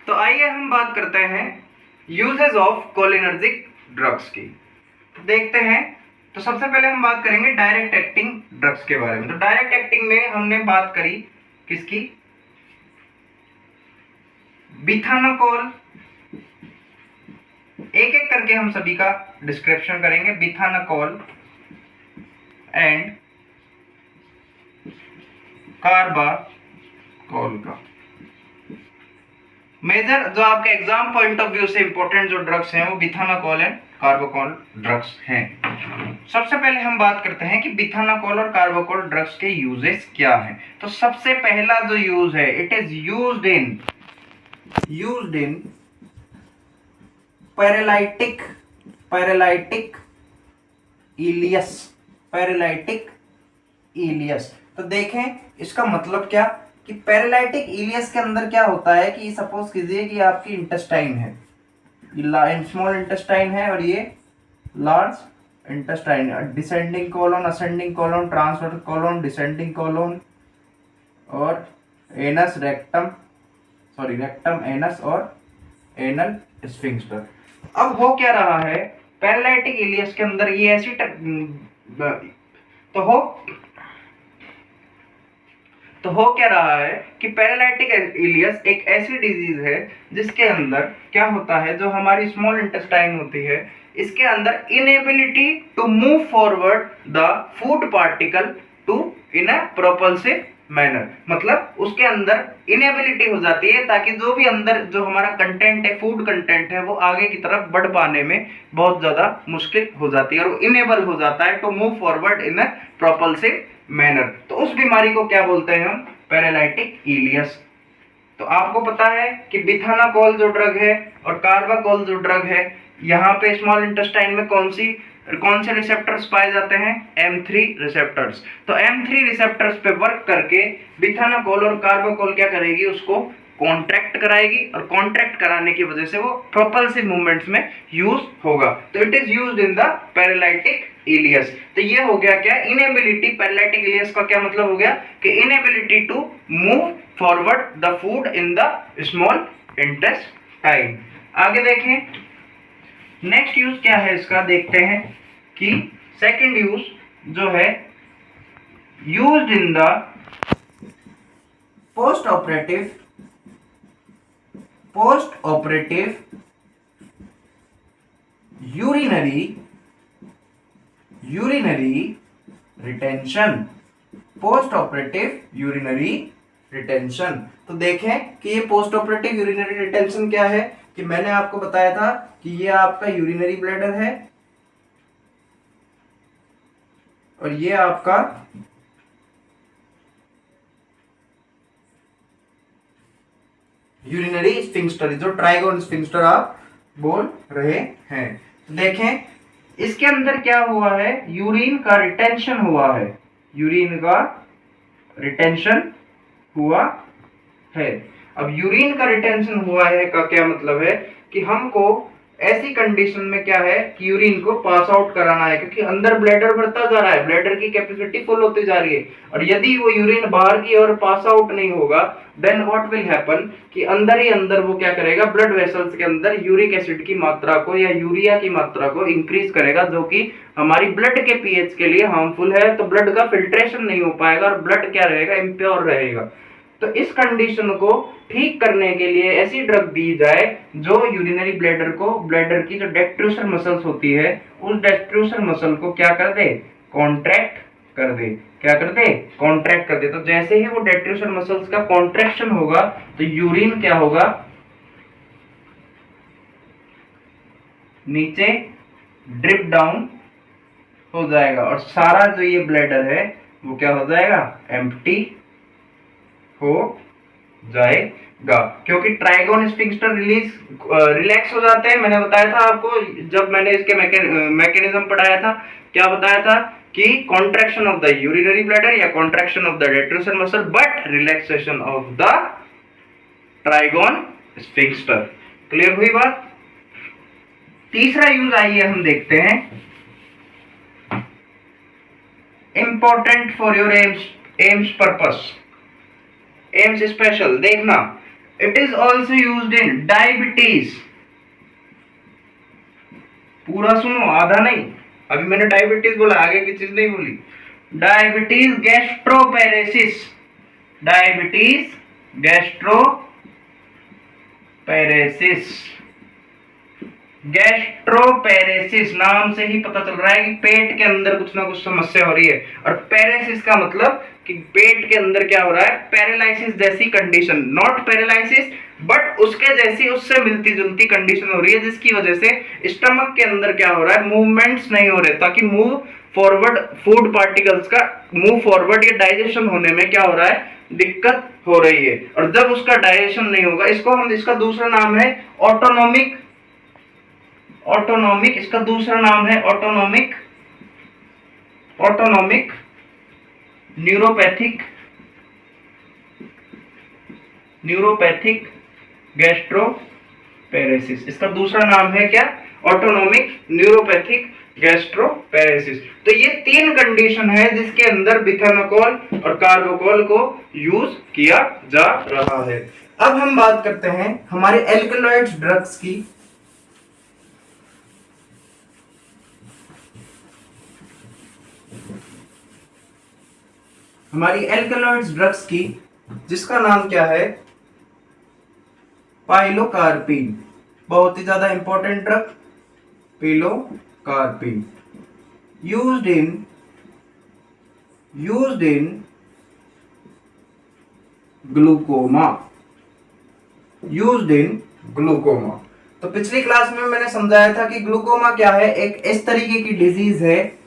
तो आइए हम बात करते हैं यूजेस ऑफ कोलिनर्जिक ड्रग्स की। तो देखते हैं। तो सबसे पहले हम बात करेंगे डायरेक्ट एक्टिंग ड्रग्स के बारे में। तो डायरेक्ट एक्टिंग में हमने बात करी किसकी? बिथानाकोल। एक एक करके हम सभी का डिस्क्रिप्शन करेंगे। बिथानाकोल एंड कार्बाकोल का मेजर जो आपके एग्जाम पॉइंट ऑफ व्यू से इंपॉर्टेंट जो ड्रग्स हैं वो बिथानाकोल एंड कार्बाकोल ड्रग्स हैं। सबसे पहले हम बात करते हैं कि बिथानाकोल और कार्बाकोल ड्रग्स के यूजेस क्या हैं। तो सबसे पहला जो यूज है, it is used in paralytic ileus. तो देखें इसका मतलब क्या कि पैरालिटिक इलियस के अंदर क्या होता है कि सपोज कीजिए कि आपकी इंटेस्टाइन है, स्मॉल इंटेस्टाइन है और ये large intestine, descending colon, ascending colon, transverse colon, descending colon और एनस रेक्टम एनस और एनल स्फिंक्टर। अब हो क्या रहा है पैरालिटिक इलियस के अंदर, ये ऐसी तो हो क्या रहा है कि पैरालिटिक इलियस एक ऐसी डिजीज है जिसके अंदर क्या होता है, जो हमारी स्मॉल इंटेस्टाइन होती है इसके अंदर inability to move forward the food particle to in a propulsive manner, मतलब उसके अंदर इनेबिलिटी हो जाती है ताकि जो भी अंदर जो हमारा कंटेंट है, फूड कंटेंट है, वो आगे की तरफ बढ़ पाने में बहुत ज्यादा मुश्किल हो जाती है और वो इनेबल हो जाता है to move forward in a propulsive manner. तो उस बीमारी को क्या बोलते हैं हम? Paralytic ileus. तो आपको पता है कि बिथानाकोल जो ड्रग है और कार्बाकोल जो ड्रग है, यहाँ पे स्मॉल इंटेस्टाइन में कौन से रिसेप्टर्स पाए जाते हैं? M3 receptors. तो M3 रिसेप्टर्स पे वर्क करके बिथानाकोल और कार्बाकोल क्या करेगी? उसको कॉन्ट्रैक्ट कराएगी और कॉन्ट्रैक्ट कराने की वजह से वो प्रोपल्सिव मूवमेंट्स में यूज होगा। तो it is used in the paralytic ileus. तो ये हो गया क्या? इनेबिलिटी। पैरालिटिक इलियस का क्या मतलब हो गया कि inability to move forward the food in the small intestine. आगे देखें नेक्स्ट यूज क्या है इसका, देखते हैं कि सेकंड यूज जो है used in the post operative urinary retention. Post operative urinary retention. तो देखें कि ये पोस्ट ऑपरेटिव यूरिनरी रिटेंशन क्या है कि मैंने आपको बताया था कि ये आपका यूरिनरी ब्लैडर है और ये आपका यूरिनरी स्फिंक्टर, जो ट्राइगोन स्फिंक्टर आप बोल रहे हैं। तो देखें इसके अंदर क्या हुआ है, यूरिन का रिटेंशन हुआ है, यूरिन का रिटेंशन हुआ है। अब यूरिन का रिटेंशन हुआ है का क्या मतलब है कि हमको ऐसी कंडीशन में क्या है कि यूरिन को पास आउट कराना है, क्योंकि अंदर ब्लैडर बढ़ता जा रहा है, ब्लैडर की कैपेसिटी फुल होती जा रही है और यदि वो यूरिन बाहर की ओर पास आउट नहीं होगा देन व्हाट विल हैपन कि अंदर ही अंदर वो क्या करेगा, ब्लड वेसल्स के अंदर यूरिक एसिड की मात्रा को या यूरिया की मात्रा को इंक्रीज करेगा, जो कि हमारी ब्लड के पीएच के लिए हार्मफुल है। तो ब्लड का फिल्ट्रेशन नहीं हो पाएगा और ब्लड क्या रहेगा, इम्प्योर रहेगा। तो इस कंडीशन को ठीक करने के लिए ऐसी ड्रग दी जाए जो यूरिनरी ब्लैडर को, ब्लैडर की जो डेट्रूसर मसल्स होती है उस डेट्रूसर मसल को क्या कर दे, कॉन्ट्रैक्ट कर दे। क्या कर दे, कॉन्ट्रैक्ट कर दे। तो जैसे ही वो डेट्रूसर मसल्स का कॉन्ट्रैक्शन होगा तो यूरिन क्या होगा, नीचे ड्रिप डाउन हो जाएगा और सारा जो ये ब्लैडर है वो क्या हो जाएगा, एम्प्टी हो जाएगा, क्योंकि ट्राइगोन स्फिंक्टर रिलैक्स हो जाते हैं। मैंने बताया था आपको जब मैंने इसके मैकेनिज्म पढ़ाया था, क्या बताया था कि contraction of the urinary bladder या contraction of the detrusor muscle but relaxation of the trigone sphincter. Clear हुई बात? तीसरा यूज आइए हम देखते हैं, important for your AIIMS purpose, AIIMS special. देखना it is also used in diabetes, पूरा सुनो, आधा नहीं, अभी मैंने डायबिटीज बोला, आगे की चीज नहीं बोली। Diabetes gastroparesis, diabetes gastroparesis, gastroparesis नाम से ही पता चल रहा है कि पेट के अंदर कुछ ना कुछ समस्या हो रही है। और पेरेसिस का मतलब कि पेट के अंदर क्या हो रहा है, पैरालिसिस जैसी कंडीशन, नॉट पैरालिसिस बट उसके जैसी, उससे मिलती जुलती कंडीशन हो रही है, जिसकी वजह से स्टमक के अंदर क्या हो रहा है, मूवमेंट्स नहीं हो रहे, ताकि मूव फॉरवर्ड फूड पार्टिकल्स का मूव फॉरवर्ड या डाइजेशन होने में क्या हो रहा है, दिक्कत हो रही है। और जब उसका डाइजेशन नहीं होगा, इसका दूसरा नाम है ऑटोनोमिक, ऑटोनोमिक, इसका दूसरा नाम है autonomic, autonomic neuropathic, neuropathic gastroparesis, इसका दूसरा नाम है क्या, ऑटोनोमिक न्यूरोपैथिक गैस्ट्रोपेरेसिस। तो ये तीन कंडीशन है जिसके अंदर बिथेनोकोल और कार्बोकोल को यूज किया जा रहा है। अब हम बात करते हैं हमारे एल्कलॉइड्स ड्रग्स की। हमारी एल्कलॉइड्स ड्रग्स की, जिसका नाम क्या है, पाइलोकार्पिन, बहुत ही ज्यादा important drug, pilocarpine, used in glaucoma, used in glaucoma. तो पिछली क्लास में मैंने समझाया था कि ग्लूकोमा क्या है, एक इस तरीके की डिजीज है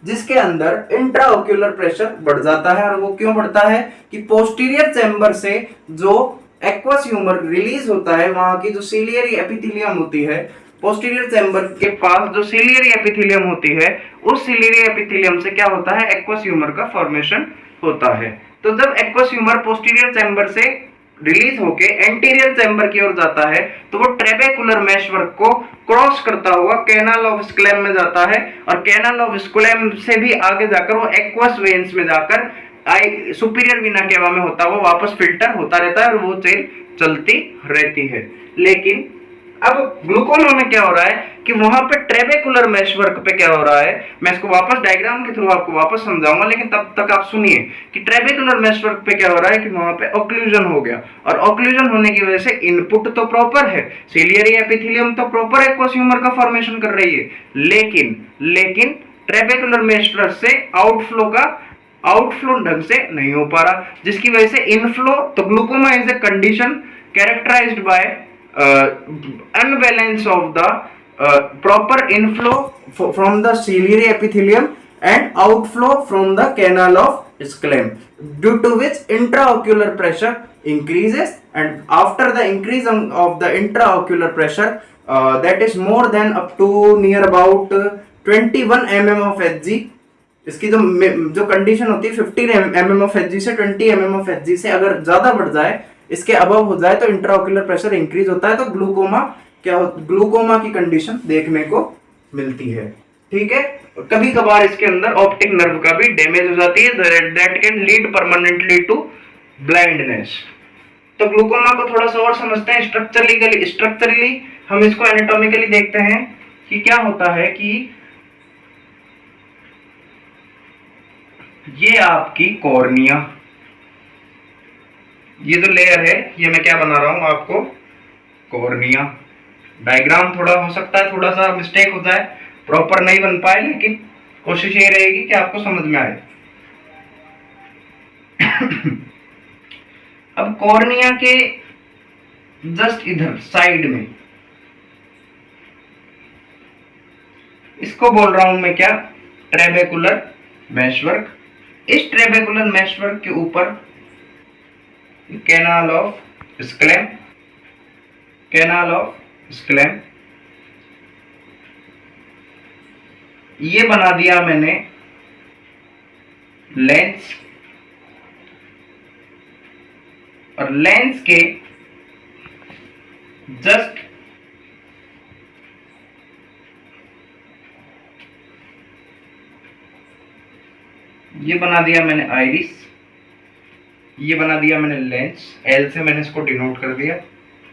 जिसके अंदर इंट्राओक्यूलर प्रेशर बढ़ जाता है। और वो क्यों बढ़ता है कि पोस्टीरियर चैम्बर से जो एक्वस ह्यूमर रिलीज होता है, वहां की जो सिलियरी एपिथेलियम होती है, पोस्टीरियर चैम्बर के पास जो सिलियरी एपिथेलियम होती है, उस सिलियरी एपिथेलियम से क्या होता है, एक्वस ह्यूमर का फॉर्मेशन होता है। तो जब एक्वस ह्यूमर पोस्टीरियर चैम्बर से रिलीज होके एंटीरियर चैम्बर की ओर जाता है, तो वो ट्रेबेकुलर मेशवर्क को क्रॉस करता हुआ कैनाल ऑफ स्क्लेम में जाता है, और कैनाल ऑफ स्क्लेम से भी आगे जाकर वो एक्वस वेन्स में जाकर आई सुपीरियर वीना केवा में होता हुआ वापस फिल्टर होता रहता है, और वो चेन चलती रहती है। लेकिन अब ग्लूकोमा में क्या हो रहा है कि वहां पे ट्रेबेकुलर मेशवर्क पे क्या हो रहा है, मैं इसको वापस डायग्राम के थ्रू आपको वापस समझाऊंगा, लेकिन तब तक आप सुनिए कि ट्रेबेकुलर मेशवर्क पे क्या हो रहा है कि वहां पे ऑक्लूजन हो गया, और ऑक्लूजन होने की वजह से इनपुट तो प्रॉपर है, सिलियरी एपिथेलियम तो प्रॉपर एक्वस ह्यूमर का फॉर्मेशन कर रही है, लेकिन ट्रेबेकुलर मेशवर्क से आउटफ्लो ढंग से नहीं हो पा रहा, जिसकी वजह से इनफ्लो। तो glaucoma is a condition characterised by unbalance of the proper inflow from the ciliary epithelium and outflow from the canal of Schlemm, due to which intraocular pressure increases, and after the increase of the intraocular pressure that is more than up to near about 21 mm of Hg, इसकी जो condition होती है 15 mm of Hg से 20 mm of Hg से अगर ज्यादा बढ़ जाए, इसके अबव हो जाए, तो इंट्राओक्यूलर प्रेशर इंक्रीज होता है, तो ग्लूकोमा की कंडीशन देखने को मिलती है। ठीक है, कभी कभार इसके अंदर ऑप्टिक नर्व का भी डैमेज हो जाती है, that can lead permanently to blindness. तो ग्लूकोमा को थोड़ा सा और समझते हैं स्ट्रक्चरली हम इसको एनाटॉमिकली देखते हैं कि क्या होता है कि ये आपकी कॉर्निया, ये जो लेयर है, ये मैं क्या बना रहा हूं आपको, कॉर्निया। डायग्राम थोड़ा हो सकता है थोड़ा सा मिस्टेक हो जाए, प्रॉपर नहीं बन पाए, लेकिन कोशिश ये रहेगी कि आपको समझ में आए। अब कॉर्निया के जस्ट इधर साइड में, इसको बोल रहा हूं मैं क्या, ट्रेबेकुलर मेशवर्क। इस ट्रेबेकुलर मेशवर्क के ऊपर कैनाल ऑफ स्क्लेम, कैनाल ऑफ स्क्लेम, ये बना दिया मैंने लेंस, और लेंस के जस्ट ये बना दिया मैंने आइरिस, ये बना दिया मैंने लेंस, एल से मैंने इसको डिनोट कर दिया,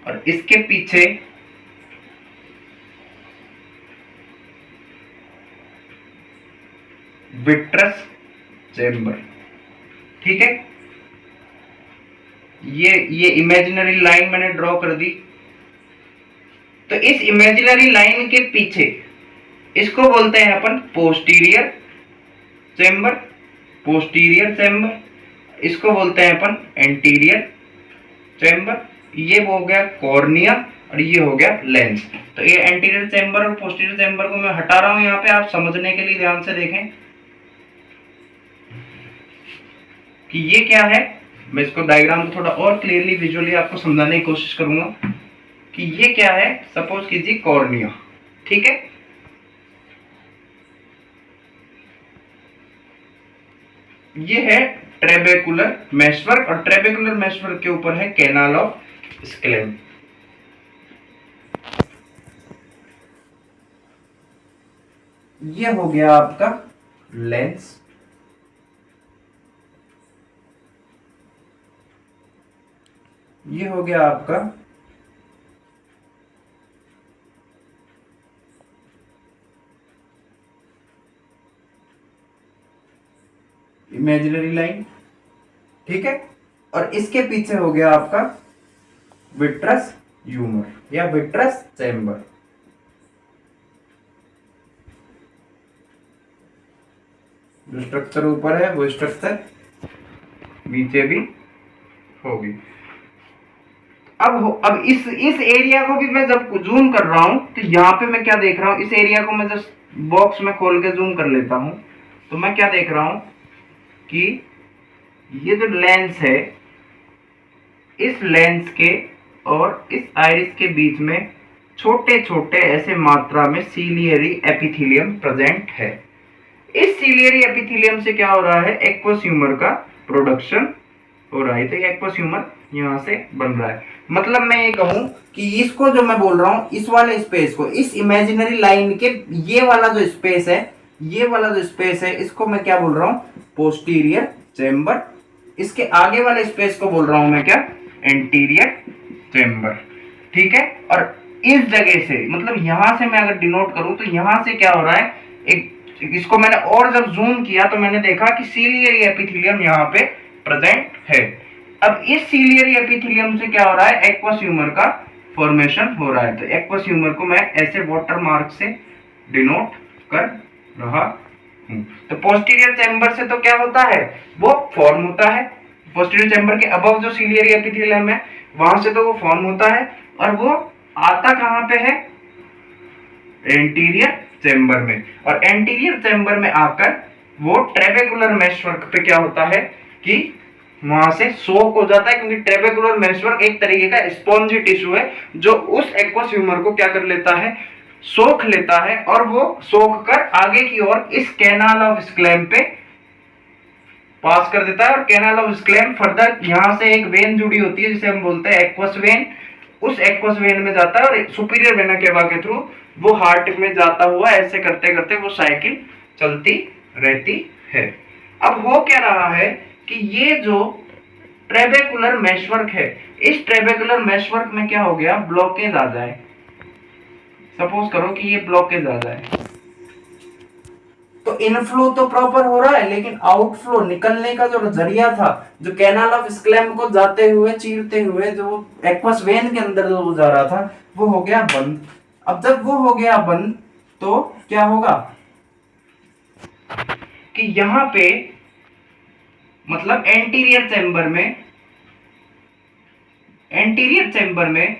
और इसके पीछे विट्रस चेम्बर। ठीक है, ये इमेजिनरी लाइन मैंने ड्रॉ कर दी। तो इस इमेजिनरी लाइन के पीछे इसको बोलते हैं अपन पोस्टीरियर चेम्बर, पोस्टीरियर चेम्बर। इसको बोलते हैं अपन एंटीरियर चेम्बर। ये हो गया कॉर्निया और ये हो गया लेंस। तो ये एंटीरियर चेम्बर और पोस्टीरियर चेम्बर को मैं हटा रहा हूं यहाँ पे, आप समझने के लिए ध्यान से देखें कि ये क्या है। मैं इसको डायग्राम को थोड़ा और क्लियरली विजुअली आपको समझाने की कोशिश करूंगा कि ये क्या है। सपोज कीजिए कॉर्निया, ठीक है। ये है ट्रेबेकुलर मेशवर्क, और ट्रेबेकुलर मेशवर्क के ऊपर है कैनाल ऑफ स्क्लेम। ये हो गया आपका लेंस। ये हो गया आपका इमेजिनरी लाइन, ठीक है। और इसके पीछे हो गया आपका विट्रस ह्यूमर या विट्रस चेम्बर। जो स्ट्रक्चर ऊपर है वो स्ट्रक्चर नीचे भी होगी। अब इस एरिया को भी मैं जब जूम कर रहा हूं तो यहाँ पे मैं क्या देख रहा हूं, इस एरिया को मैं जस्ट बॉक्स में खोल के जूम कर लेता हूं तो मैं क्या देख रहा हूं कि ये जो लेंस है, इस लेंस के और इस आइरिस के बीच में छोटे छोटे ऐसे मात्रा में सीलियरी एपिथेलियम प्रेजेंट है। इस सीलियरी एपिथेलियम से क्या हो रहा है, एक्वस ह्यूमर का प्रोडक्शन हो रहा है। तो एक्वस ह्यूमर यहाँ से बन रहा है। मतलब मैं ये कहूं कि इसको जो मैं बोल रहा हूं, इस वाले स्पेस को, इस इमेजिनरी लाइन के ये वाला जो स्पेस है, ये वाला जो स्पेस है, इसको मैं क्या बोल रहा हूं, पोस्टीरियर चेम्बर। इसके आगे वाले स्पेस को बोल रहा हूं मैं क्या, एंटीरियर चेम्बर। ठीक है। और इस जगह से, मतलब यहां से मैं अगर डिनोट करूं तो यहां से क्या हो रहा है, एक इसको मैंने और जब जूम किया तो मैंने देखा कि सीलियरी एपिथेलियम यहाँ पे प्रेजेंट है। अब इस सीलियरी एपिथेलियम से क्या हो रहा है, एक्वस ह्यूमर का फॉर्मेशन हो रहा है। तो एक्वस ह्यूमर को मैं ऐसे वाटर मार्क से डिनोट कर रहा हूं। तो पोस्टीरियर चैम्बर से तो क्या होता है, वो फॉर्म होता है। पोस्टीरियर चैम्बर के अबव जो सीलियरी एपिथेलियम है वहां से तो वो फॉर्म होता है, और वो आता कहां पे है, एंटीरियर चैम्बर में। और एंटीरियर चैम्बर में आकर वो ट्रेबेकुलर मेशवर्क पे क्या होता है कि वहां से सोक हो जाता है, क्योंकि ट्रेबेकुलर मेशवर्क एक तरीके का स्पॉन्जी टिश्यू है जो उस एक्वस ह्यूमर को क्या कर लेता है, सोख लेता है, और वो सोख कर आगे की ओर इस कैनाल ऑफ स्क्लेम पे पास कर देता है। और कैनाल ऑफ स्क्लेम फर्दर यहां से एक वेन जुड़ी होती है जिसे हम बोलते हैं एक्वस वेन, उस एक्वस वेन में जाता है और सुपीरियर वेना केवा के थ्रू वो हार्ट में जाता हुआ ऐसे करते करते वो साइकिल चलती रहती है। अब हो क्या रहा है कि ये जो ट्रेबेकुलर मेशवर्क है, इस ट्रेबेकुलर मेशवर्क में क्या हो गया, ब्लॉकेज आ जाए। सपोज करो कि ये ब्लॉकेज आ जाए, तो इनफ्लो तो प्रॉपर हो रहा है, लेकिन आउटफ्लो निकलने का जो जरिया था, जो कैनाल ऑफ स्क्लेम को जाते हुए चीरते हुए जो एक्वस वेन के अंदर जो वो जा रहा था, वो हो गया बंद। अब जब वो हो गया बंद तो क्या होगा कि यहां पे मतलब एंटीरियर चैम्बर में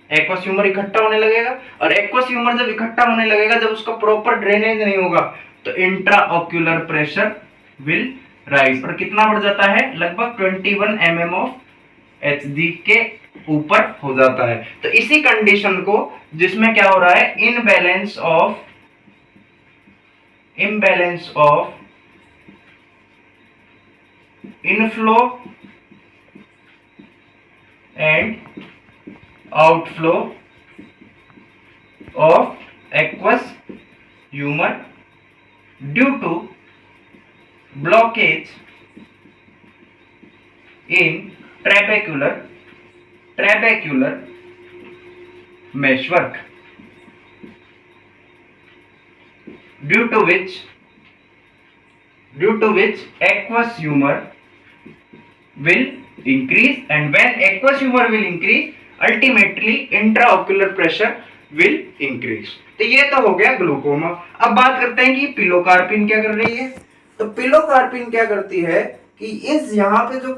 एक्वस ह्यूमर इकट्ठा होने लगेगा, और एक्वस ह्यूमर जब इकट्ठा होने लगेगा, जब उसका प्रॉपर ड्रेनेज नहीं होगा, तो इंट्राऑक्यूलर प्रेशर विल राइज। और कितना बढ़ जाता है, लगभग 21 mm ऑफ Hg के ऊपर हो जाता है। तो इसी कंडीशन को, जिसमें क्या हो रहा है, imbalance of inflow and outflow of aqueous humour due to blockage in trabecular meshwork, due to which aqueous humor will increase, and when aqueous humor will increase, ultimately intraocular pressure will increase. तो ये तो हो गया glaucoma. अब बात करते हैं कि पिलोकार्पिन क्या कर रही है। तो पिलोकार्पिन क्या करती है कि इस यहाँ पे जो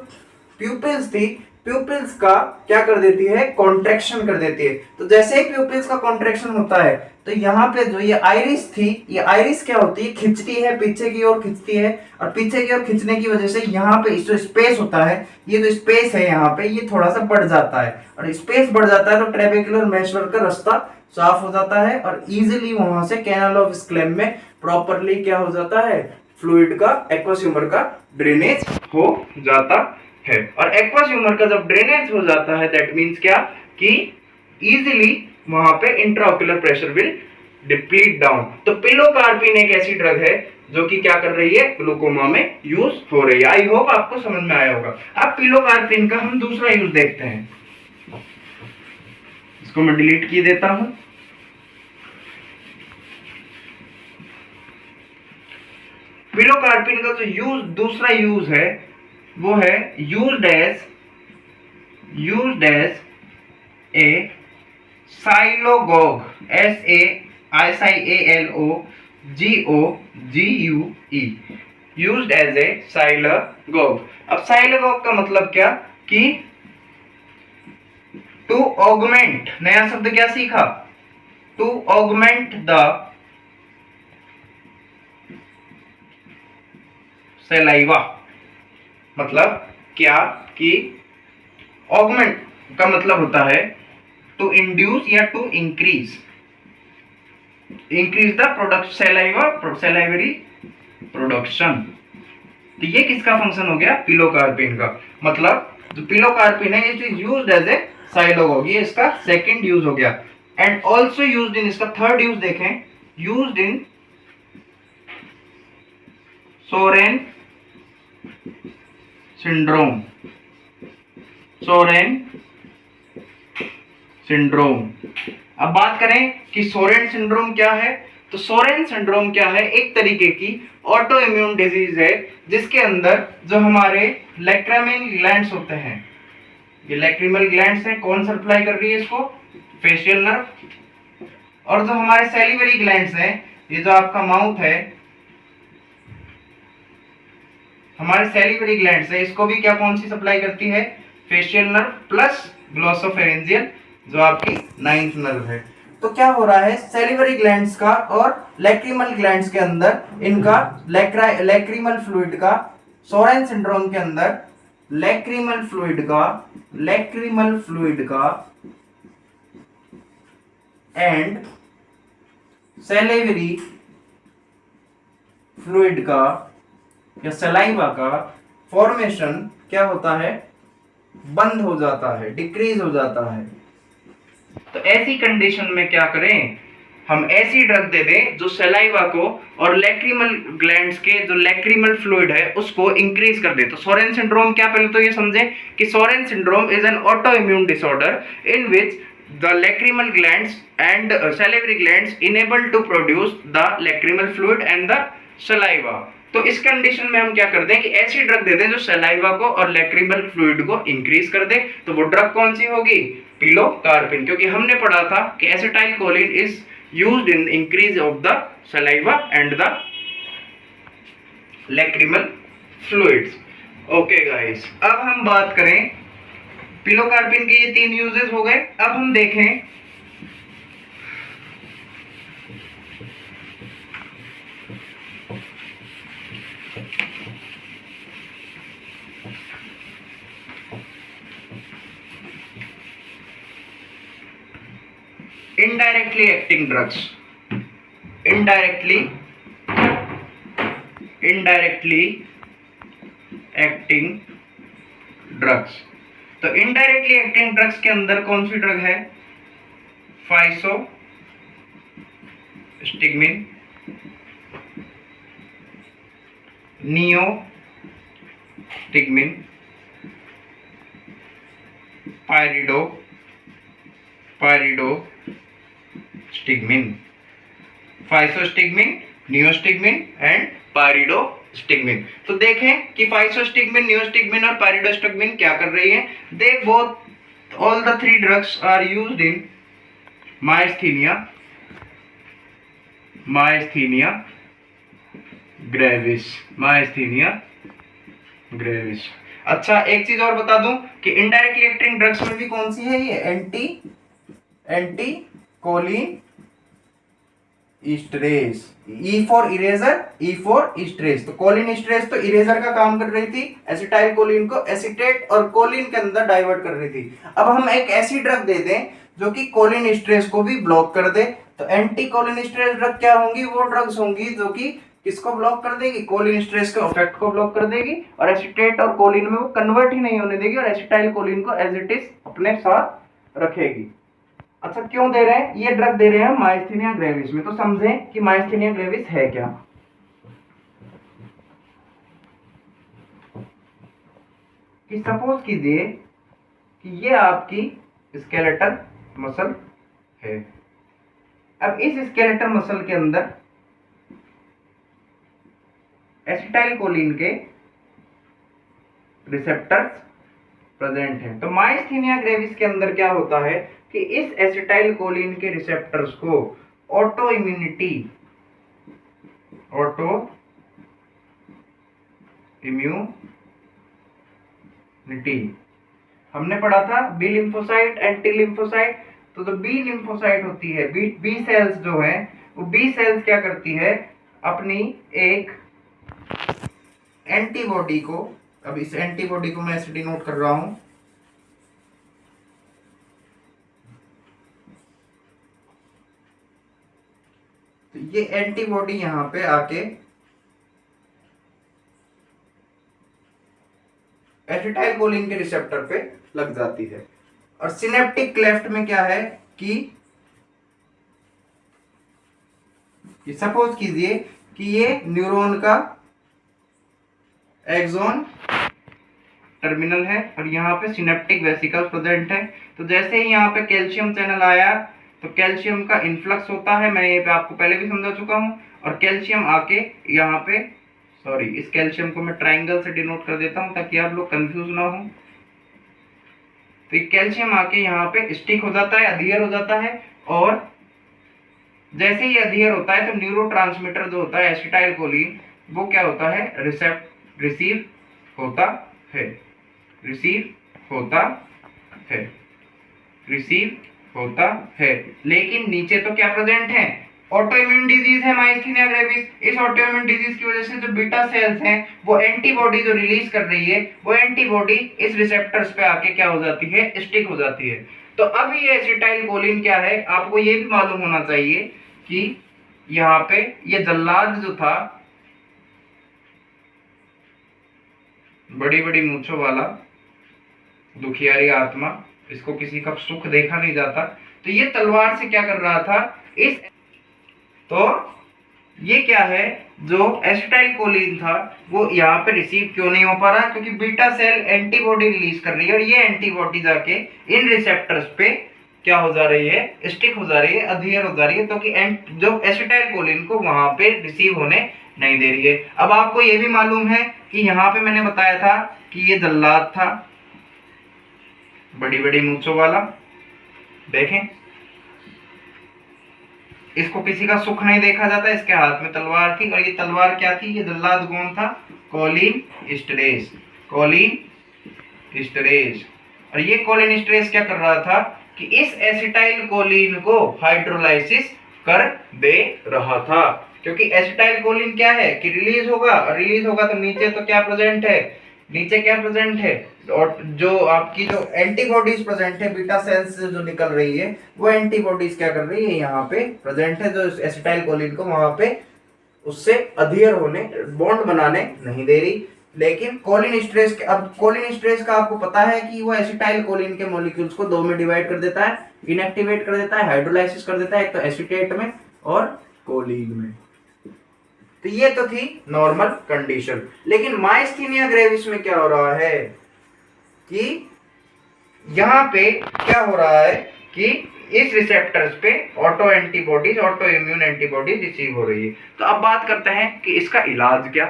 प्यूपिल्स थी, प्यूपिल्स का क्या कर देती है, कॉन्ट्रैक्शन कर देती है। तो जैसे ही प्यूपिल्स का कॉन्ट्रैक्शन होता है तो यहाँ पे जो ये आइरिस थी, ये आइरिस क्या होती है, खिंचती है, पीछे की ओर खिंचती है, और पीछे की ओर खिंचने की वजह से यहाँ पे जो स्पेस होता है, ये जो स्पेस है यहाँ पे, ये थोड़ा सा बढ़ जाता है, और स्पेस बढ़ जाता है तो ट्रेबेकुलर मेशवर्क का रास्ता साफ हो जाता है, और इजीली वहां से कैनाल ऑफ स्क्लेम में प्रॉपरली क्या हो जाता है, फ्लूइड का, एक्वस ह्यूमर का ड्रेनेज हो जाता है। और एक्वस ह्यूमर का जब ड्रेनेज हो जाता है, दैट मींस क्या कि इजीली वहां पे इंट्राओक्युलर प्रेशर विल डिप्लीट डाउन। तो पिलोकार्पिन एक ऐसी ड्रग है जो कि क्या कर रही है, ग्लूकोमा में यूज हो रही है। आई होप आपको समझ में आया होगा। अब पिलोकार्पिन का हम दूसरा यूज देखते हैं। इसको मैं डिलीट किए देता हूं। पिलोकार्पिन का जो दूसरा यूज है वो है used as a sialogogue, SAILOGOGUE, used as a sialogogue. अब साइलोगोग का मतलब क्या कि टू ऑगमेंट, नया शब्द क्या सीखा, टू ऑगमेंट द सलाइवा। मतलब क्या कि ऑगमेंट का मतलब होता है टू इंड्यूस या to increase the salivary production. तो ये किसका फंक्शन हो गया, पिलोकार्पिन का। मतलब जो पिलोकार्पिन है, ये यूज्ड एज ए साइलोगोग, ये इसका सेकंड यूज हो गया। एंड ऑल्सो यूज्ड इन, इसका थर्ड यूज देखें, यूज्ड इन सोरेन सिंड्रोम। अब बात करें कि सोरेन सिंड्रोम क्या है, तो सोरेन सिंड्रोम क्या है, एक तरीके की ऑटो इम्यून डिजीज है जिसके अंदर जो हमारे लैक्रिमल ग्लैंड्स होते हैं, ये लैक्रिमल ग्लैंड्स हैं, कौन सप्लाई कर रही है इसको, फेशियल नर्व। और जो हमारे सैलिवरी ग्लैंड्स हैं, ये जो आपका माउथ है, हमारे सैलिवरी ग्लैंड्स है, इसको भी क्या कौन सी सप्लाई करती है, फेशियल नर्व प्लस ग्लोसोफेरेंजियल जो आपकी नाइन्थ नर्व है। तो क्या हो रहा है, सैलिवरी ग्लैंड्स का और लैक्रिमल ग्लैंड्स के अंदर इनका लैक्रिमल फ्लूइड का, सोरेन सिंड्रोम के अंदर लैक्रिमल फ्लूइड का एंड सैलिवरी फ्लूइड का या सलाइवा का फॉर्मेशन क्या होता है, बंद हो जाता है, डिक्रीज हो जाता है। तो ऐसी कंडीशन में क्या करें, हम ऐसी ड्रग दे दें जो सलाइवा को और लैक्रिमल ग्लैंड्स के जो लैक्रिमल फ्लूइड है उसको इंक्रीज कर दे। तो सोरेन सिंड्रोम क्या, पहले तो ये समझें कि Sjogren syndrome is an auto immune disorder in which the lacrimal glands and salivary glands enable to produce the lacrimal fluid and the saliva। तो इस कंडीशन में हम क्या कर दें कि ऐसी ड्रग दे दें जो सलाइवा को और लैक्रिमल फ्लूइड को इंक्रीज कर दे। तो वो ड्रग कौन सी होगी, पिलोकार्पिन, क्योंकि हमने पढ़ा था कि acetylcholine is used in increase of the saliva and the lacrimal fluids. Okay guys, अब हम बात करें पिलोकार्पिन के, ये 3 यूजेस हो गए। अब हम देखें indirectly acting drugs, indirectly acting drugs। तो इनडायरेक्टली एक्टिंग ड्रग्स के अंदर कौन सी ड्रग है, physostigmine, neostigmine, pyridostigmine, physostigmine, neostigmine and pyridostigmine. तो देखें कि फाइसोस्टिग्मिन, नियोस्टिग्मिन और पायरिडोस्टिग्मिन क्या कर रही है। They both all the three drugs are used in myasthenia gravis. अच्छा, एक चीज और बता दूं कि इनडायरेक्टली एक्टिंग ड्रग्स में भी कौन सी है ये, anti choline esterase, E for eraser, E for esterase. तो कोलिन इस्टरेज तो इरेजर का काम कर रही थी, एसिटाइल कोलिन को एसीटेट और कोलिन के अंदर डाइवर्ट कर रही थी। अब हम एक ऐसी ड्रग दे दें जो कि कोलिन इस्टरेज को भी ब्लॉक कर दे, तो एंटी कोलिन इस्टरेज ड्रग क्या होंगी, वो ड्रग्स होंगी जो कि किसको ब्लॉक कर देगी, कोलिन इस्टरेज के इफेक्ट को ब्लॉक कर देगी और एसीटेट और कोलिन में वो कन्वर्ट ही नहीं होने देगी और एसिटाइल कोलिन को एज इट इज अपने साथ रखेगी। अच्छा, क्यों दे रहे हैं, ये ड्रग दे रहे हैं माइस्थीनिया ग्रेविस में। तो समझें कि माइस्थीनिया ग्रेविस है क्या। कि सपोज कीजिए कि ये आपकी स्केलेटल मसल है। अब इस स्केलेटल मसल के अंदर एसिटाइल कोलिन के रिसेप्टर्स प्रेजेंट हैं। तो माइस्थीनिया ग्रेविस के अंदर क्या होता है कि इस एसिटाइल कोलिन के रिसेप्टर्स को ऑटो इम्यूनिटी हमने पढ़ा था बी लिम्फोसाइट एंटी लिम्फोसाइट। तो जो बी लिम्फोसाइट होती है, बी सेल्स जो है, वो बी सेल्स क्या करती है, अपनी एक एंटीबॉडी को, अब इस एंटीबॉडी को मैं ऐसे डिनोट कर रहा हूं, तो ये एंटीबॉडी यहां पे आके एसिटाइल कोलिन के रिसेप्टर पे लग जाती है। और सिनेप्टिक क्लेफ्ट में क्या है कि सपोज कीजिए कि ये न्यूरॉन का एक्सॉन टर्मिनल है और यहाँ पे सिनेप्टिक वेसिकल प्रेजेंट है। तो जैसे ही यहाँ पे कैल्शियम चैनल आया तो कैल्शियम का इन्फ्लक्स होता है, मैं ये पे आपको पहले भी समझा चुका हूँ। और कैल्शियम आके यहाँ पे, सॉरी, इस कैल्शियम को मैं ट्राइंगल से डिनोट कर देता हूँ ताकि आप लोग कंफ्यूज ना हो। तो ये कैल्शियम आके यहाँ पे स्टिक हो जाता है, अधीयर हो जाता है। और जैसे ही अधीयर होता है तो न्यूरोट्रांसमीटर जो होता है एसिटाइल कोलिन, वो क्या होता है, रिसीव होता है। लेकिन नीचे तो क्या प्रेजेंट है, ऑटो इम्यून डिजीज है माइस्थीनिया ग्रेविस। इस ऑटो इम्यून डिजीज की वजह से जो बीटा सेल्स हैं वो एंटीबॉडी जो रिलीज कर रही है, वो एंटीबॉडी इस रिसेप्टर्स पे आके क्या हो जाती है, स्टिक हो जाती है। तो अब ये एसिटाइल कोलिन क्या है, आपको ये भी मालूम होना चाहिए कि यहाँ पे ये जल्लाद जो था, बड़ी बड़ी मूंछों वाला दुखियारी आत्मा, इसको किसी का सुख देखा नहीं जाता, तो ये तलवार से क्या कर रहा था इस, तो ये क्या है, जो एसिटाइल कोलिन था वो यहाँ पे रिसीव क्यों नहीं हो पा रहा, क्योंकि बीटा सेल एंटीबॉडी रिलीज कर रही है और ये एंटीबॉडी जाके इन रिसेप्टर्स पे क्या हो जा रही है, स्टिक हो जा रही है, अधीयर हो जा रही है, तो कि जो एसिटाइल कोलिन को वहां पे रिसीव होने नहीं दे रही है। अब आपको ये भी मालूम है कि यहाँ पे मैंने बताया था कि ये जल्लाद था, बड़ी बड़ी मूंछों वाला, देखें इसको किसी का सुख नहीं देखा जाता, इसके हाथ में तलवार थी और ये तलवार क्या थी, ये जल्लाद कौन था, कोलिन स्टेरेज। और ये कोलिन स्टेरेज क्या कर रहा था कि इस एसिटाइल कोलिन को हाइड्रोलाइसिस कर दे रहा था, क्योंकि एसिटाइल कोलिन क्या है कि रिलीज होगा तो नीचे तो क्या प्रेजेंट है, और जो आपकी जो एंटीबॉडीज प्रेजेंट है बीटा सेल्स से जो निकल रही है, वो एंटीबॉडीज क्या कर रही है, यहाँ पे प्रेजेंट है, जो एसिटाइल कोलिन को वहां पे उससे अधीर होने, बॉन्ड बनाने नहीं दे रही। लेकिन कोलिन स्ट्रेस, अब कोलिन स्ट्रेस का आपको पता है कि वो एसिटाइल कोलिन के मॉलिक्यूल्स को दो में डिवाइड कर देता है, इनएक्टिवेट कर देता है, हाइड्रोलाइसिस कर देता है, एक तो एसीटेट में और कोलिन में। तो ये तो थी नॉर्मल कंडीशन। लेकिन माइस्थीनिया ग्रेविस में क्या हो रहा है कि यहाँ पे क्या हो रहा है कि इस रिसेप्टर्स पे auto antibodies, auto immune antibodies receive हो रही है। तो अब बात करते हैं कि इसका इलाज क्या।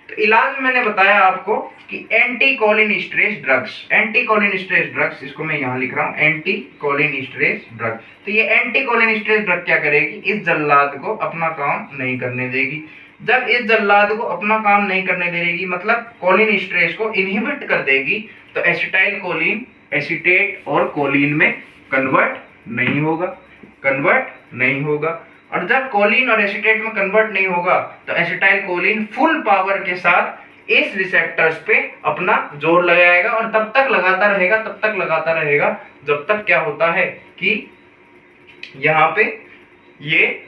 तो इलाज मैंने बताया आपको कि एंटी कोलिनेस्टरेज ड्रग्स, एंटी कोलिनेस्टरेज ड्रग्स, इसको मैं यहाँ लिख रहा हूँ एंटी कोलिनेस्टरेज ड्रग। तो ये एंटी कोलिनेस्टरेज ड्रग क्या करेगी, इस जल्लाद को अपना काम नहीं करने देगी। जब इस जल्लाद को अपना काम नहीं करने देगी, मतलब कोलिनेस्टरेज को इनहिबिट कर देगी, तो एसिटाइल कोलिन एसीटेट और कोलिन में कन्वर्ट नहीं होगा, कन्वर्ट नहीं होगा। और जब कोलिन और एसीटेट में कन्वर्ट नहीं होगा तो एसिटाइल कोलिन फुल पावर के साथ इस रिसेप्टर्स पे अपना जोर लगाएगा और तब तक लगाता रहेगा, तब तक लगाता रहेगा जब तक क्या होता है कि यहाँ पे ये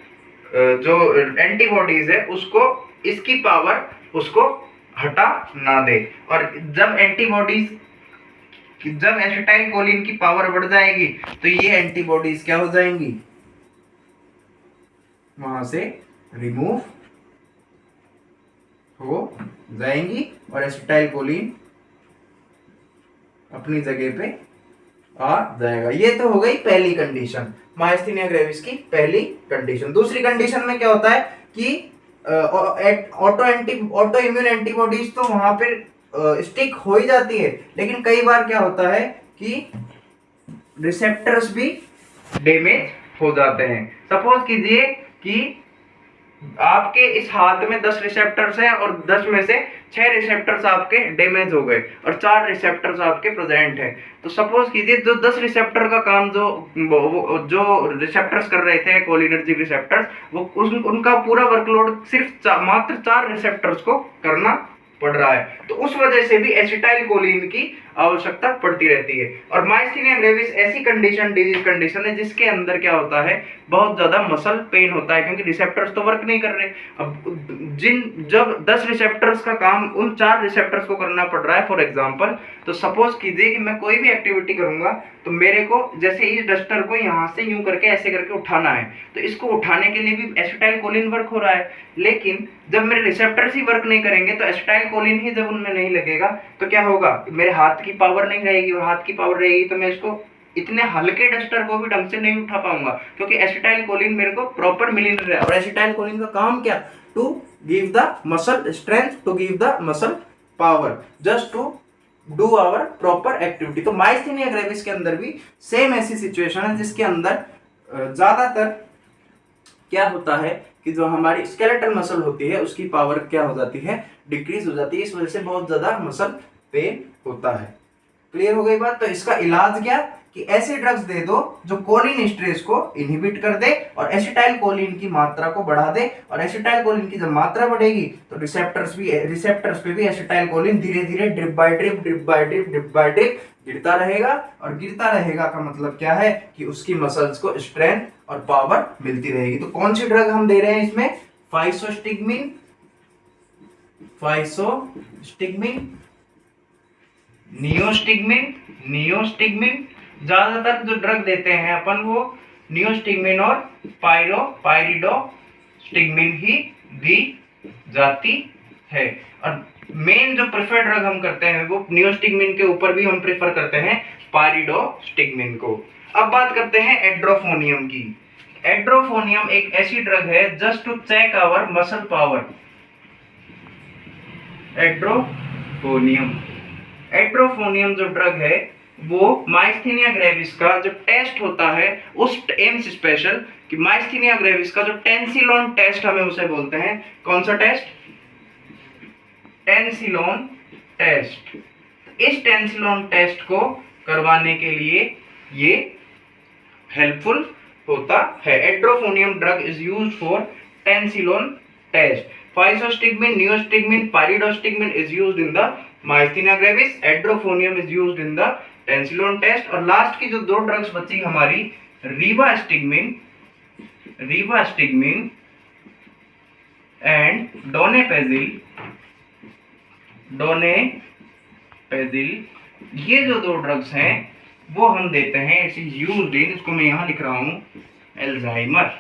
जो एंटीबॉडीज है उसको, इसकी पावर उसको हटा ना दे। और जब एंटीबॉडीज, जब एसिटाइल कोलिन की पावर बढ़ जाएगी तो ये एंटीबॉडीज क्या हो जाएंगी, वहां से रिमूव हो जाएंगी और एसिटाइल कोलिन अपनी जगह पे आ जाएगा। ये तो हो गई पहली कंडीशन, मायस्थीनिया ग्रेविस की पहली कंडीशन। दूसरी कंडीशन में क्या होता है कि ऑटो इम्यून एंटीबॉडीज तो वहां पे स्टिक हो ही जाती है, लेकिन कई बार क्या होता है कि रिसेप्टर्स भी डैमेज हो जाते हैं। सपोज कीजिए कि आपके इस हाथ में 10 रिसेप्टर्स हैं और 10 में से 6 रिसेप्टर्स आपके डैमेज हो गए और 4 रिसेप्टर्स आपके प्रेजेंट हैं। तो सपोज कीजिए जो 10 रिसेप्टर का काम जो रिसेप्टर्स कर रहे थे, कोलिनर्जिक रिसेप्टर्स, वो उनका पूरा वर्कलोड सिर्फ मात्र 4 रिसेप्टर्स को करना पड़ रहा है। तो उस वजह से भी एसिटाइल कोलिन की आवश्यकता पड़ती रहती है। और मायस्थीनिया ग्रेविस ऐसी कंडीशन, डिजीज कंडीशन है जिसके अंदर क्या होता है, बहुत ज्यादा मसल पेन होता है, क्योंकि रिसेप्टर्स तो वर्क नहीं कर रहे। अब जब 10 रिसेप्टर्स का काम उन 4 रिसेप्टर्स को करना पड़ रहा है, फॉर एग्जांपल, तो सपोज कीजिए कि मैं कोई भी एक्टिविटी करूंगा तो मेरे को जैसे इस डस्टर को यहाँ से यूं करके ऐसे करके उठाना है, तो इसको उठाने के लिए भी एसिटाइल कोलिन वर्क हो रहा है। लेकिन जब मेरे रिसेप्टर्स ही वर्क नहीं करेंगे तो एसिटाइल कोलिन ही जब उनमें नहीं लगेगा तो क्या होगा, मेरे हाथ की पावर नहीं रहेगी। हाथ की पावर रहेगी तो मैं इसको इतने हल्के डस्टर को भी ढंग से नहीं उठा पाऊंगा, क्योंकि एसिटाइल कोलिन मेरे को प्रॉपर मिल नहीं रहा है। और एसिटाइल कोलिन का काम क्या, to give the muscle strength, to give the muscle power, just to do our proper activity. तो मायस्थीनिया ग्रेविस के अंदर भी सेम ऐसी सिचुएशन है, जिसके अंदर ज्यादातर क्या होता है कि जो हमारी स्केलेटल मसल होती है उसकी पावर क्या हो जाती है, डिक्रीज हो जाती है। इस वजह से बहुत ज्यादा मसल पेन होता है। क्लियर हो गई बात। तो इसका इलाज क्या कि ऐसे ड्रग्स दे दो जो कोलिन स्ट्रेस को इनहिबिट कर दे और एसिटाइल कोलिन की मात्रा को बढ़ा दे। और एसिटाइल कोलिन की जब मात्रा बढ़ेगी तो रिसेप्टर्स पे भी एसिटाइल कोलिन धीरे धीरे ड्रिप बाय ड्रिप गिरता रहेगा। और गिरता रहेगा का मतलब क्या है कि उसकी मसल्स को स्ट्रेंथ और पावर मिलती रहेगी। तो कौन सी ड्रग हम दे रहे हैं इसमें, फाइसोस्टिग्मिन, नियोस्टिग्मिन। ज्यादातर जो ड्रग देते हैं अपन वो नियोस्टिग्मिन और पायरिडोस्टिग्मिन ही दी जाती है। और मेन जो प्रेफर्ड ड्रग हम करते हैं वो नियोस्टिग्मिन के ऊपर भी हम प्रेफर करते हैं पायरिडोस्टिग्मिन को। अब बात करते हैं एड्रोफोनियम की। एड्रोफोनियम एक ऐसी ड्रग है just to check our muscle power. Edrophonium जो ड्रग है वो मायस्थीनिया ग्रेविस का जो टेस्ट होता है उस एम्स स्पेशल कि मायस्थीनिया ग्रेविस का जो टेंसिलोन टेस्ट हमें उसे बोलते हैं। कौन सा टेस्ट, टेंसिलोन टेस्ट। इस टेंसिलोन टेस्ट को करवाने के लिए ये हेल्पफुल होता है। Edrophonium drug is used for Tensilon test. Physostigmine, neostigmine, pyridostigmine is used in the myasthenia gravis. Edrophonium is used in the Tensilon test. और लास्ट की जो 2 ड्रग्स बची हमारी, रीवास्टिग्मिन एंड डोनेपेजिल। ये जो 2 ड्रग्स हैं वो हम देते हैं, इट इज यूज्ड इन, इसको मैं यहां लिख रहा हूं, एल्जाइमर।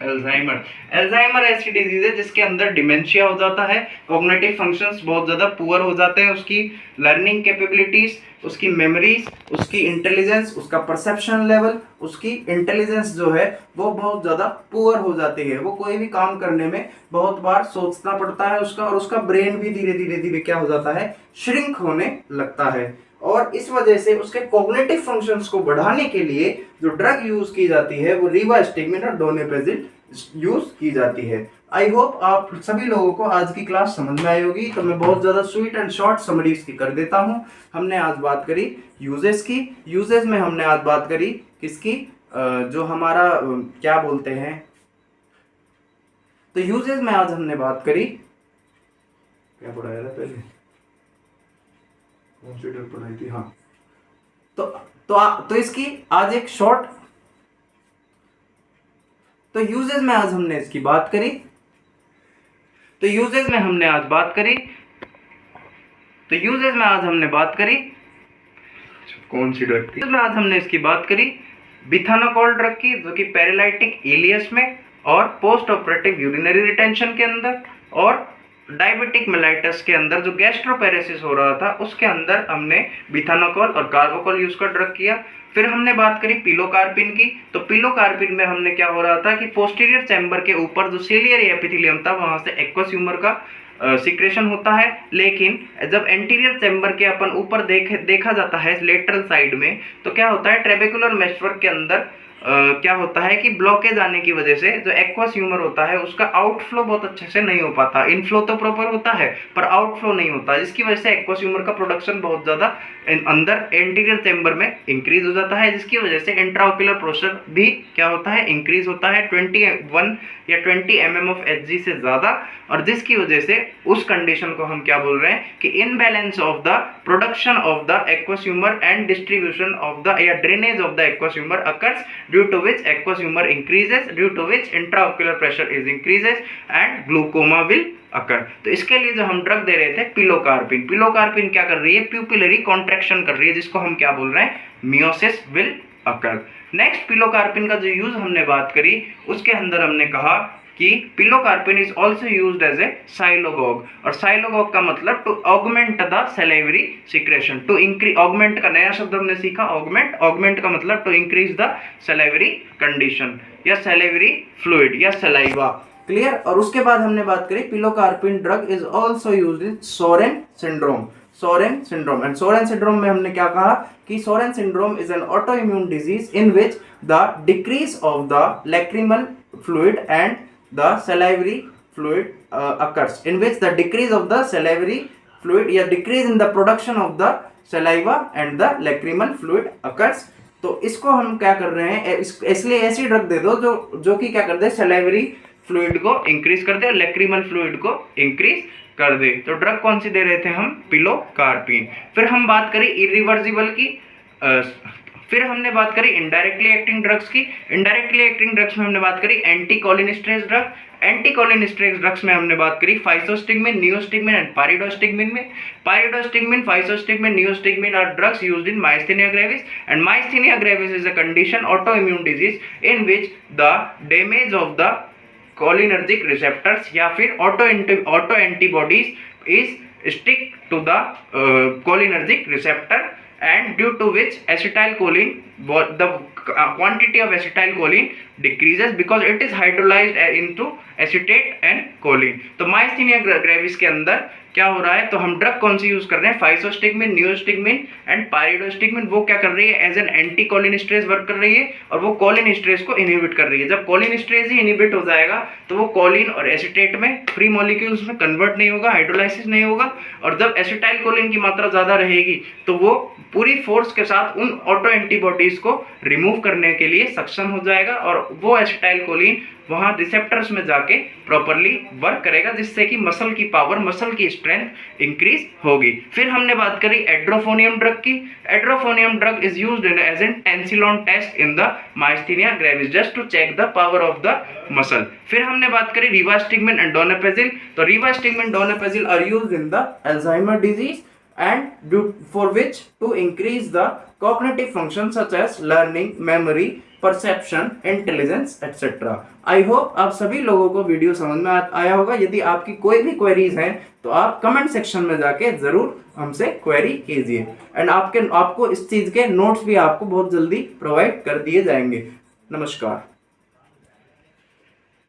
अल्जाइमर। अल्जाइमर ऐसी डिजीज है जिसके अंदर डिमेंशिया हो जाता है, कॉग्निटिव फंक्शंस बहुत ज़्यादा पुअर हो जाते हैं, उसकी लर्निंग कैपेबिलिटीज, उसकी मेमोरीज, उसकी इंटेलिजेंस, उसका परसेप्शन लेवल, उसकी इंटेलिजेंस जो है वो बहुत ज़्यादा पुअर हो जाती है। वो कोई भी काम करने में बहुत बार सोचना पड़ता है उसका, और उसका ब्रेन भी धीरे धीरे धीरे क्या हो जाता है, श्रिंक होने लगता है। और इस वजह से उसके कॉग्निटिव फंक्शंस को बढ़ाने के लिए जो ड्रग यूज की जाती है वो रिवास्टिगमिन और डोनेपेजिल यूज की जाती है। आई होप आप सभी लोगों को आज की क्लास समझ में आई होगी। तो मैं बहुत ज़्यादा स्वीट एंड शॉर्ट समरी इसकी कर देता हूँ। हमने आज बात करी यूजेस की। यूजेस में हमने आज बात करी किसकी, जो हमारा क्या बोलते हैं, तो यूजेस में आज हमने बात करी, क्या पढ़ाया था पहले, पढ़ाई थी, हाँ। तो इसकी आज एक शॉर्ट, तो यूजेस में आज हमने इसकी बात करी। तो यूजेस में हमने आज बात करी, तो यूजेस में आज हमने बात करी कौन सी ड्रग थी, में आज हमने इसकी बात करी बिथानाकोल ड्रग की, जो कि पैरालिटिक इलियस में और पोस्ट ऑपरेटिव यूरिनरी रिटेंशन के अंदर और डायबिटिक मेलाइटस के अंदर जो गैस्ट्रोपेरेसिस हो रहा था उसके अंदर हमने बिथानाकोल और कार्बोकोल यूज का ड्रग किया। फिर हमने बात करी पिलोकार्पिन की। तो पिलोकार्पिन में हमने क्या हो रहा था कि पोस्टीरियर चैम्बर के ऊपर जो सिलियरी एपिथेलियम था वहां से एक्वस ह्यूमर का सिक्रेशन होता है, लेकिन जब एंटीरियर चैम्बर के अपन ऊपर देखा जाता है लेटरल साइड में, तो क्या होता है, ट्रेबेकुलर मेशवर्क के अंदर क्या होता है कि ब्लॉकेज आने की वजह से जो एक्वस ह्यूमर होता है उसका आउटफ्लो बहुत अच्छे से नहीं हो पाता। इनफ्लो तो प्रॉपर होता है पर आउटफ्लो नहीं होता, जिसकी वजह से एक्वस ह्यूमर का प्रोडक्शन बहुत ज़्यादा अंदर एंटीरियर चैम्बर में इंक्रीज हो जाता है, जिसकी वजह से इंट्राओक्युलर प्रेशर भी क्या होता है, इंक्रीज होता है 21 या 20 mm ऑफ Hg से ज़्यादा, और जिसकी वजह से उस कंडीशन को हम क्या बोल रहे हैं कि imbalance of the production of the aqueous humour and distribution of the या drainage of the aqueous humour occurs, due to which aqueous humor increases, due to which intraocular pressure is increases and glaucoma will occur। तो इसके लिए जो हम drug दे रहे थे pilocarpine, pilocarpine क्या कर रही है, प्यूपिलरी कॉन्ट्रैक्शन कर रही है, जिसको हम क्या बोल रहे हैं, meiosis will occur. Next pilocarpine का जो यूज हमने बात करी उसके अंदर हमने कहा कि pilocarpine is also used as a sialogogue, और साइलोगोग का मतलब to augment the salivary secretion, to increase, augment का नया शब्द हमने सीखा, ऑगमेंट, ऑगमेंट का मतलब to increase the salivary condition या सैलिवरी फ्लूइड या सलाइवा, क्लियर। और उसके बाद हमने बात करी pilocarpine drug is also used in Sjogren syndrome, Sjogren syndrome. And Sjogren syndrome में हमने क्या कहा कि Sjogren syndrome is an auto immune disease in which the decrease of the lacrimal fluid and the salivary fluid occurs, in which the decrease of the salivary fluid या decrease in the production of the saliva and the lacrimal fluid occurs। तो इसको हम क्या कर रहे हैं, इसलिए ऐसी ड्रग दे दो जो कि क्या कर दे, सलाइवरी फ्लूइड को इंक्रीज कर दे और लैक्रिमल फ्लूइड को इंक्रीज कर दे। तो ड्रग कौन सी दे रहे थे हम, पिलोकार्पिन। फिर हम बात करें इरिवर्सिबल की, फिर हमने बात करी इनडायरेक्टली एक्टिंग ड्रग्स की। इनडायरेक्टली एक्टिंग ड्रग्स में हमने बात करी एंटीकोलिनेस्टेरेज ड्रग। एंटीकोलिनेस्टेरेज ड्रग्स में हमने बात करी फाइसोस्टिगमिन, नियोस्टिगमिन एंड पाइरिडोस्टिगमिन में। Pyridostigmine, physostigmine, neostigmine are drugs used in myasthenia gravis, and myasthenia gravis is a condition, autoimmune disease in which the damage of the cholinergic receptors या फिर auto antibodies is stick to the cholinergic receptor, and due to which acetylcholine, the quantity of acetylcholine decreases because it is hydrolyzed into acetate and choline। तो myasthenia gravis के अंदर क्या हो रहा है, तो हम ड्रग कौन सी यूज कर रहे हैं, फाइसोस्टिगमिन, नियोस्टिगमिन एंड पाइरिडोस्टिगमिन। वो क्या कर रही है, एज एन एंटीकोलिनेस्टेरेज वर्क कर रही है और वो कोलिनेस्टेरेज को इनहिबिट कर रही है। जब कोलिनेस्टेरेज ही इनहिबिट हो जाएगा तो वो कोलिन और एसिटेट में फ्री मॉलिक्यूल्स में कन्वर्ट नहीं होगा, हाइड्रोलाइसिस नहीं होगा, और जब एसिटाइलकोलिन की मात्रा ज़्यादा रहेगी तो वो पूरी फोर्स के साथ उन ऑटो एंटीबॉडीज को रिमूव करने के लिए सक्षम हो जाएगा और वो एसिटाइलकोलिन वहाँ रिसेप्टर्स में जाके प्रॉपरली वर्क करेगा, जिससे कि मसल की पावर, मसल की स्ट्रेंथ इंक्रीज होगी। फिर हमने बात करी एड्रोफोनियम ड्रग की। Edrophonium drug is used as an Tensilon test in the myasthenia gravis just to check the power of the muscle. फिर हमने बात करी रिवास्टिगमिन एंड डोनापेजिल। तो rivastigmine, donepezil are used in the Alzheimer disease and for which to increase the cognitive functions such as learning, memory perception, intelligence etcetera. I hope आप सभी लोगों को video समझ में आया होगा। यदि आपकी कोई भी क्वेरीज हैं तो आप कमेंट सेक्शन में जाके जरूर हमसे क्वेरी कीजिए, एंड आपको इस चीज के नोट्स भी आपको बहुत जल्दी प्रोवाइड कर दिए जाएंगे। नमस्कार।